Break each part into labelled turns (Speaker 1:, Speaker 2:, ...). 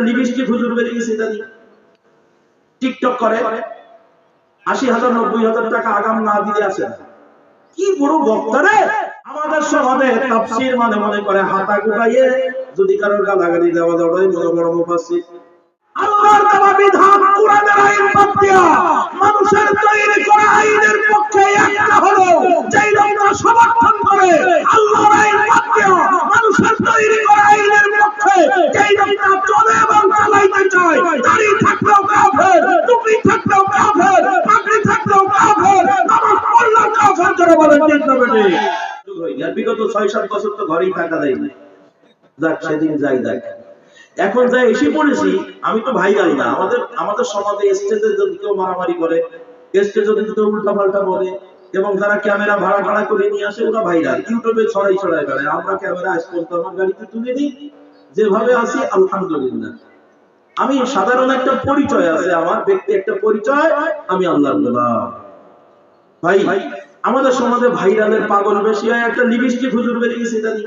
Speaker 1: Lipstick হুজুর বেরিয়ে গেছে ইদানি টিকটক করে ৮০,০০০ ৯০,০০০ টাকা আগাম না দিলে আসে না। কি বড় বক্তা রে! আমাদের সমাজে তাফসীর মানে মনে করে হাতা গুটাইয়ে যদি কারোর গালাগালি দেওয়া যায় বড় বড় মুফাসসির। আল্লাহর দেওয়া বিধান কোরআনের আইন বাদ দিয়া মানুষের তৈরি করা আইনের পক্ষে একটা হলো যেই লোকটা সমর্থন করে আল্লাহর আইন বাদ দিয়া মানুষের তৈরি করা আইনের পক্ষে যেই লোকটা চলে এবং চালাইতে চায়, দাড়ি থাকলেও কাফের, টুপি থাকলেও কাফের, পাগড়ি থাকলেও কাফের, নামাজ পড়লেও কাফের। যারা বলেন ঠিক না বেটি? বিগত ৬-৭ বছর তো ঘরেই থাকা যায় না। যাক সেদিন যাই দেখ। এখন যা এসে পড়েছি আমি তো ভাইরাল না। আমাদের সমাজে স্টেজে যদি কেউ মারামারি করে, স্টেজে যদি কেউ উল্টা পাল্টা বলে এবং যারা ক্যামেরা ভাড়া করে নিয়ে আসে ওরা ভাইরাল, ইউটিউবে ছড়াই বেড়ায়। আমরা ক্যামেরা আজ পর্যন্ত আমার গাড়িতে তুলে দিই, যেভাবে আছি আলহামদুলিল্লাহ। আমি সাধারণ একটা পরিচয় আছে, আমার ব্যক্তি একটা পরিচয়, আমি আল্লাহর গোলাম। ভাই আমাদের সমাজে ভাইরালের পাগল বেশি হয়। একটা লিপস্টিক হুজুর বেরিয়ে গেছে ইদানি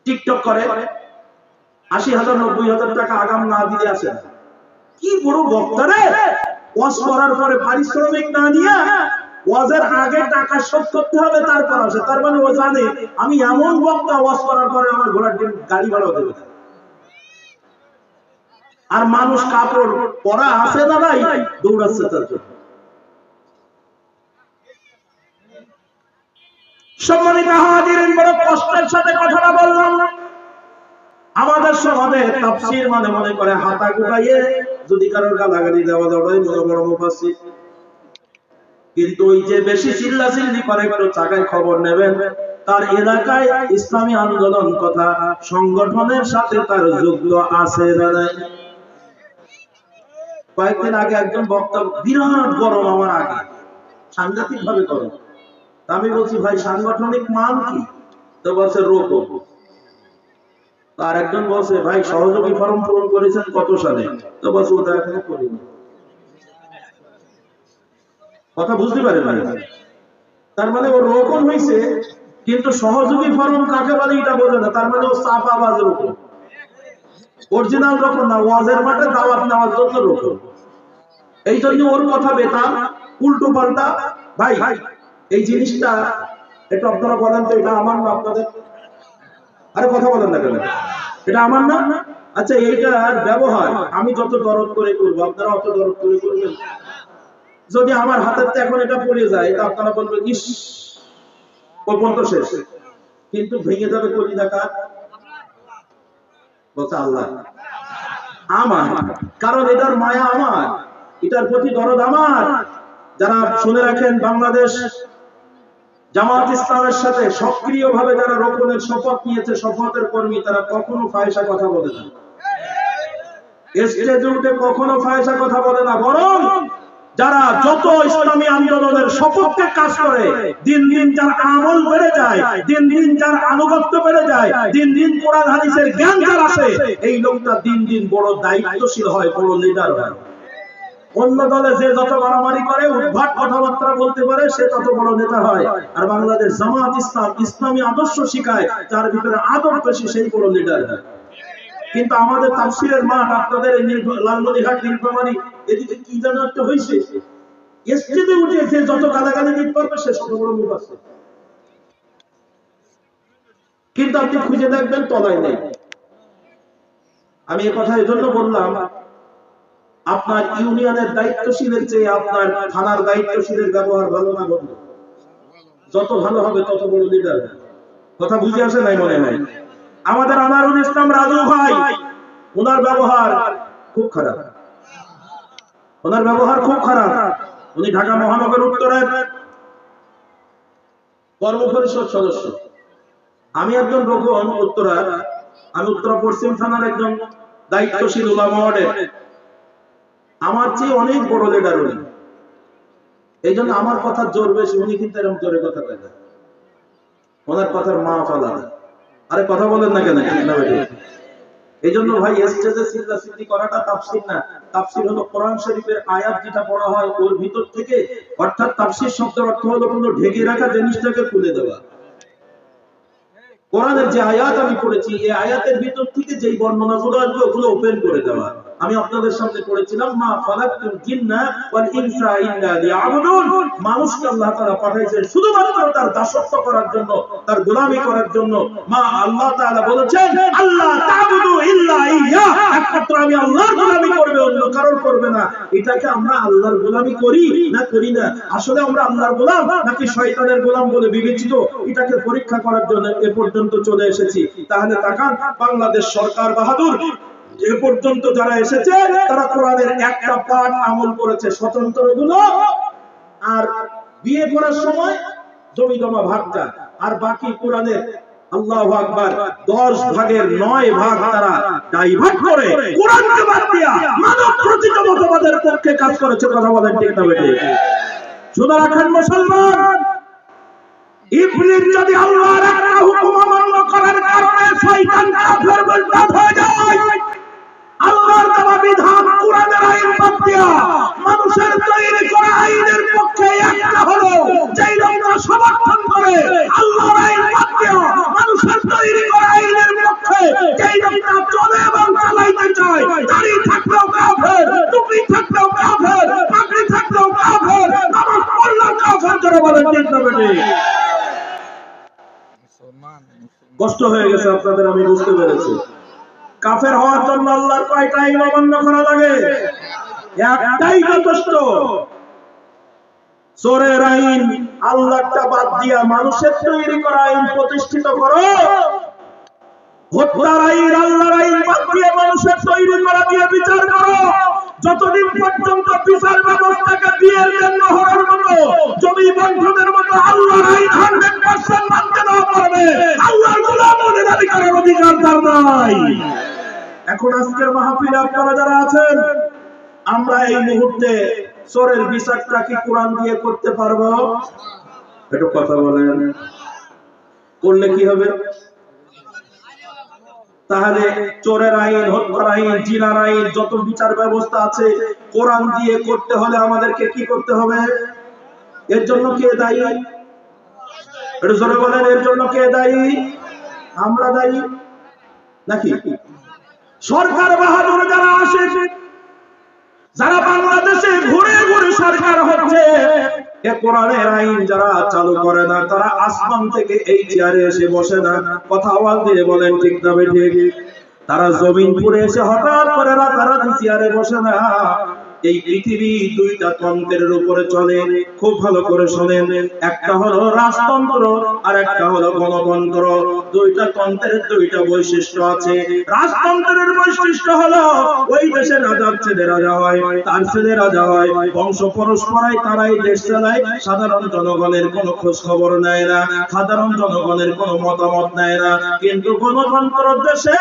Speaker 1: টিকটক করে ৮০,০০০ ৯০,০০০ টাকা আগাম না দিলে আসে না। কি বড় বক্তা রে! ওয়াজ করার পরে পারিশ্রমিক না নিয়ে ওয়াজের আগে টাকা শোধ করতে হবে তারপর আসে। তার মানে ও জানে আমি এমন বক্তা, ওয়াজ করার পরে আমার ঘোড়ার গাড়ি ভাড়াও দেবে। আর মানুষ কাপড় পরা আছে না নাই দৌড়াচ্ছে তার জন্য। সম্মানিত হাজিরিন, বড় কষ্টের সাথে কথাটা বললাম। আমাদের সমাজে তাফসীর মানে মনে করে হাতা গুটাইয়ে যদি কারোর গালাগালি দেওয়া যায় বড় বড় মুফাসসির। কিন্তু ওই যে বেশি চিল্লাচিল্লি করে একটু চাকায় খবর নেবেন, তার এলাকায় ইসলামী আন্দোলন তথা সংগঠনের সাথে তার যুক্ত আছে না নাই। কয়েকদিন আগে একজন বক্তা, বিরাট গরম আমার আগে, সাংঘাতিক ভাবে গরম। আমি বলছি ভাই সাংগঠনিক মান কি? তো বলছে রোকো। আর একজন বলছে ভাই সহযোগী ফর্ম পূরণ করেছেন কত সালে? তো বলছে ওটা এখনো করিনি। কথা বুঝতে পারেন না? তার মানে ও রোকন হয়েছে কিন্তু সহযোগী ফর্ম কাকে বলে এটা বোঝে না। তার মানে ও চাপাবাজ রোকন, অরিজিনাল রোকন না। ওয়াজের মাঠে দাওয়াত নেওয়ার জন্য রোকন। এই জন্য ওর কথা বেতাল, উল্টো পাল্টা। ভাই এই জিনিসটা একটু আপনারা বলেন তো, এটা আমার না আপনাদের? আরে কথা বলেন না কেন? এটা আমার না? আচ্ছা এইটার ব্যবহার আমি যত দরদ করে করবো আপনারা অত দরদ করে করবেন। যদি আমার হাতের এখন এটা পড়ে যায় এটা আপনারা বলবেন ইস পর্যন্ত শেষ, কিন্তু ভেঙে যাবে কলি দেখা বলছে আল্লাহ আমার, কারণ এটার মায়া আমার, এটার প্রতি দরদ আমার। যারা শুনে রাখেন, বাংলাদেশ জামাত ইসলামের সাথে সক্রিয়ভাবে যারা রোকনের শপথ নিয়েছে, শপথের কর্মী, তারা কখনো ফায়সা কথা বলে না। স্টেজে উঠে কখনো ফায়সা কথা বলে না। বরং যারা যত ইসলামী আন্দোলনের সপক্ষে কাজ করে, দিন দিন যার আমল বেড়ে যায়, দিন দিন যার আনুগত্য বেড়ে যায়, দিন দিন কোরআন হাদিসের জ্ঞান যার আসে, এই লোকটা দিন দিন বড় দায়িত্বশীল হয়, বড় লিডার হয়। অন্য দলে যে যত মারামারি করে, উদ্ভট কথাবার্তা বলতে পারে, সে তত বড় নেতা হয়। আর বাংলাদেশ জামাত ইসলাম ইসলামী আদর্শ শিখায়, তার ভিতরে আদর বেশি, সেই বড় লিডার হয়। কিন্তু আমাদের তাফসীরের মাঠ, আপনাদের লালমনিরহাট, নীলফামারী, এদিকে কি যেন একটা হয়েছে, স্টেজে উঠে যে যত গালাগালি দিতে পারবে সে শত বড় মুখ আছে, কিন্তু আপনি খুঁজে দেখবেন তলায় নেই। আমি এ কথা এজন্য বললাম, আপনার ইউনিয়নের দায়িত্বশীলের চেয়ে আপনার থানার দায়িত্বশীলের ব্যবহার ভালো না বন্ধু? যত ভালো হবে তত বড় লিডার। কথা বুঝে আসে নাই মনে হয়? আমাদের আনারুল ইসলাম রাজু ভাই, ওনার ব্যবহার খুব খারাপ, ওনার ব্যবহার খুব খারাপ। উনি ঢাকা মহানগর উত্তরের কর্ম পরিষদ সদস্য। আমি একজন রোকন উত্তরার, আমি উত্তরা পশ্চিম থানার একজন দায়িত্বশীল উলামা ওয়ার্ডের। আমার চেয়ে অনেক বড় লিডার উনি, এই জন্য আমার কথার জোর বেশি। উনি কিন্তু এরকম জোরে কথা কয় না, ওনার কথার মাপ আলাদা। আরে কথা বলেন না কেন? এই জন্য ভাই স্টেজে চিল্লাচিল্লি করাটা তাফসীর না। তাফসীর হলো কোরআন শরীফের আয়াত যেটা পড়া হয় ওর ভিতর থেকে, অর্থাৎ তাফসীর শব্দের অর্থ হলো কোনো ঢেকে রাখা জিনিসটাকে খুলে দেওয়া। কোরআনের যে আয়াত আমি পড়েছি এই আয়াতের ভিতর থেকে যেই বর্ণনাগুলো আসবে ওগুলো ওপেন করে দেওয়া। আমি আপনাদের সামনে পড়েছিলাম মা খালাকতুল জিন্না ওয়াল ইনসা ইল্লা লিয়াবুদুন, মানুষকে আল্লাহ তাআলা পাঠাইছেন শুধুমাত্র তার দাসত্ব করার জন্য, তার গোলামি করার জন্য। মা আল্লাহ তাআলা বলেছেন আল্লাহ তা'বুদু ইল্লা ইয়্যা, একমাত্র আমি আল্লাহর গোলামি করবে, অন্য কারোর করবে না। এটাকে আমরা আল্লাহর গোলামি করি না করি না? আসলে আমরা আল্লাহর গোলাম নাকি শয়তানের গোলাম বলে বিবেচিত? এটাকে পরীক্ষা করার জন্য এ পর্যন্ত চলে এসেছি। তাহলে তাকান, বাংলাদেশ সরকার বাহাদুর এ পর্যন্ত যারা এসেছে তারা কোরআনের একটা পাঠ আমল করেছে, স্বতন্ত্র গুলো, আর বিয়ে করার সময় জমি জমা ভাগটা, আর বাকি কোরআনের আল্লাহু আকবার 10 ভাগের 9 ভাগ তারা ডাইভার্ট করে কোরআনকে বাদ দিয়া মানব রচিত মতবাদের পক্ষে কাজ করেছে। কথা বলেন ঠিক না বেঠিক? শুনে রাখেন মুসলমান, ইবলিস যদি আল্লাহর একটা হুকুম অমান্য করার কারণে শয়তান কাফের মুরতাদ হয়ে যায়, আল্লাহর দেওয়া বিধান কোরআনের আইন বাদ দিয়া মানুষের তৈরি করা আইনের পক্ষে একটা হলো যেই লোকরা সমর্থন করে আল্লাহর আইন বাদ দিয়া মানুষের তৈরি করা আইনের পক্ষে যেই লোকরা চলে এবং চালাইতে চায়, দাড়ি থাকলেও কাফের, টুপি থাকলেও কাফের, পাগড়ি থাকলেও কাফের, নামাজ পড়লেও কাফের। যারা বলেন ঠিক না বেঠিক? কষ্ট হয়ে গেছে আপনাদের, আমি বুঝতে পেরেছি। কাফের হওয়ার জন্য আল্লাহর কয়টা আইন অমান্য করা লাগে? একটাই যথেষ্ট। চোরের আইন আল্লাহটা বাদ দিয়া মানুষের তৈরি করা আইন প্রতিষ্ঠিত করো, হত্যার আইন আল্লাহর আইন বাদ দিয়ে মানুষের তৈরি করা দিয়ে বিচার করো। যতদিন পর্যন্ত বিচার ব্যবস্থাকে বিয়ের জন্য হওয়ার মতো, জমি বন্ধনের মতো আল্লাহর আইন 100% মানতে না পারবে, আল্লাহর গোলাম বলে দাবি করার অধিকার তার নাই। এখন আজকের মাহফিলে আপনারা যারা আছেন, আমরা এই মুহূর্তে চোরের বিচারটা কি কোরআন দিয়ে করতে পারবো? একটু কথা বলেন। করলে কি হবে? তাহলে চোরের আইন, হত্যার আইন, জিনার আইন, যত বিচার ব্যবস্থা আছে কোরআন দিয়ে করতে হলে আমাদেরকে কি করতে হবে? এর জন্য কে দায়ী? একটু জোরে বলেন, এর জন্য কে দায়ী? আমরা দায়ী নাকি? সরকার বাহাদুর যারা আসে, যারা বাংলাদেশে ঘুরে ঘুরে সরকার হচ্ছে, এ কোরআনের আইন যারা চালু করে না, তারা আসমান থেকে এই চেয়ারে এসে বসে না। কথা আওয়াজ দিয়ে বলেন ঠিক না বেঠিক? তারা জমিনপুরে এসে হঠাৎ করে রাতারাতি চেয়ারে বসে না। এই পৃথিবী দুইটা তন্ত্রের উপরে চলে, খুব ভালো করে শোনেন। একটা হলো রাজতন্ত্র আর একটা হলো গণতন্ত্র। দুইটা তন্ত্রের দুইটা বৈশিষ্ট্য আছে। রাজতন্ত্রের বৈশিষ্ট্য হলো ওই দেশে রাজার ছেলে রাজা হয়, তার ছেলে রাজা হয়, বংশ পরস্পরায় তারাই দেশ চালায়, সাধারণ জনগণের কোনো খোঁজ খবর নেয় না, সাধারণ জনগণের কোনো মতামত নেয় না। কিন্তু গণতন্ত্র দেশে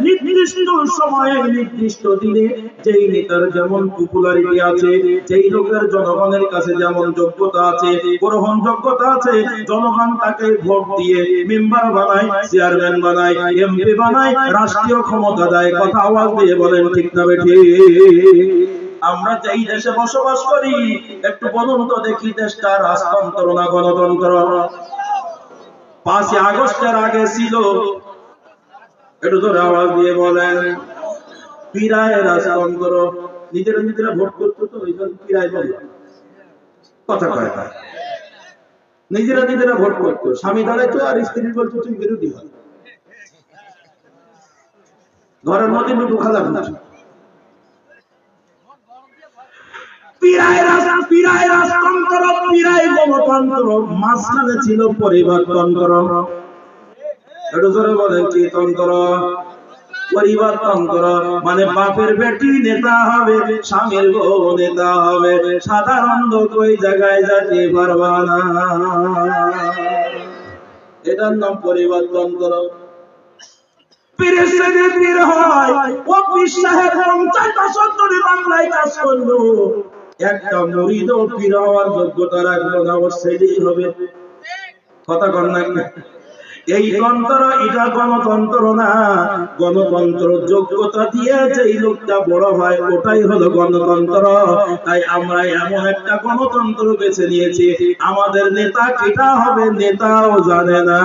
Speaker 1: নির্দিষ্ট সময়ে নির্দিষ্ট দিনে যেই নেতার যেমন পপুলারিটি আছে, যেই লোকের জনগণের কাছে যেমন যোগ্যতা আছে, গ্রহণযোগ্যতা আছে, জনগণ তাকে ভোট দিয়ে মেম্বার বানায়, চেয়ারম্যান বানায়, এমপি বানায়, রাষ্ট্রীয় ক্ষমতা দেয়। কথা আওয়াজ দিয়ে বলেন ঠিক না বেঠিক? আমরা যেই দেশে বসবাস করি, একটু বলুন তো দেখি, দেশটা রাজতন্ত্র না গণতন্ত্র? 5 আগস্টের আগে ছিল, একটু ধরে আওয়াজ দিয়ে বলেন, পিরায় রাজতন্ত্র। নিজেরা ভোট করতো তো ওই জন্য পিরায় বলল, কথা কয় না। নিজেরা ভোট করতো, স্বামী দাঁড়াইতো আর স্ত্রী বলতো তুই বিরোধী হয়, ঘরের মধ্যে লুটু খালা বুঝছো। পিরায় রাজতন্ত্র, পিরায় গণতন্ত্র, মাঝখানে ছিল পরিবারতন্ত্র। একটু জোরে বলেন কি তন্ত্র? পরিবারতন্ত্র। মানে বাপের বেটি নেতা হবে, স্বামীর বউ নেতা হবে, সাধারণ লোক ওই জায়গায় যেতে পারবা না। এটার নাম পরিবারতন্ত্র। পীরের ছেলে পীর হয়, ও পীর সাহেব 50 বছর ধরে বাংলায় কাজ করলো, একটা মুরিদও পীর হওয়ার যোগ্যতা রাখলো না, ওর ছেলেই হবে। কথা কর না? এই তন্ত্র এটা গণতন্ত্র না, গণতন্ত্র যোগ্যতা দিয়ে যেই লোকটা বড় হয় ওটাই হলো গণতন্ত্র। তাই আমরা এমন একটা গণতন্ত্র বেছে নিয়েছি, আমাদের নেতা কেটা হবে নেতাও জানে না।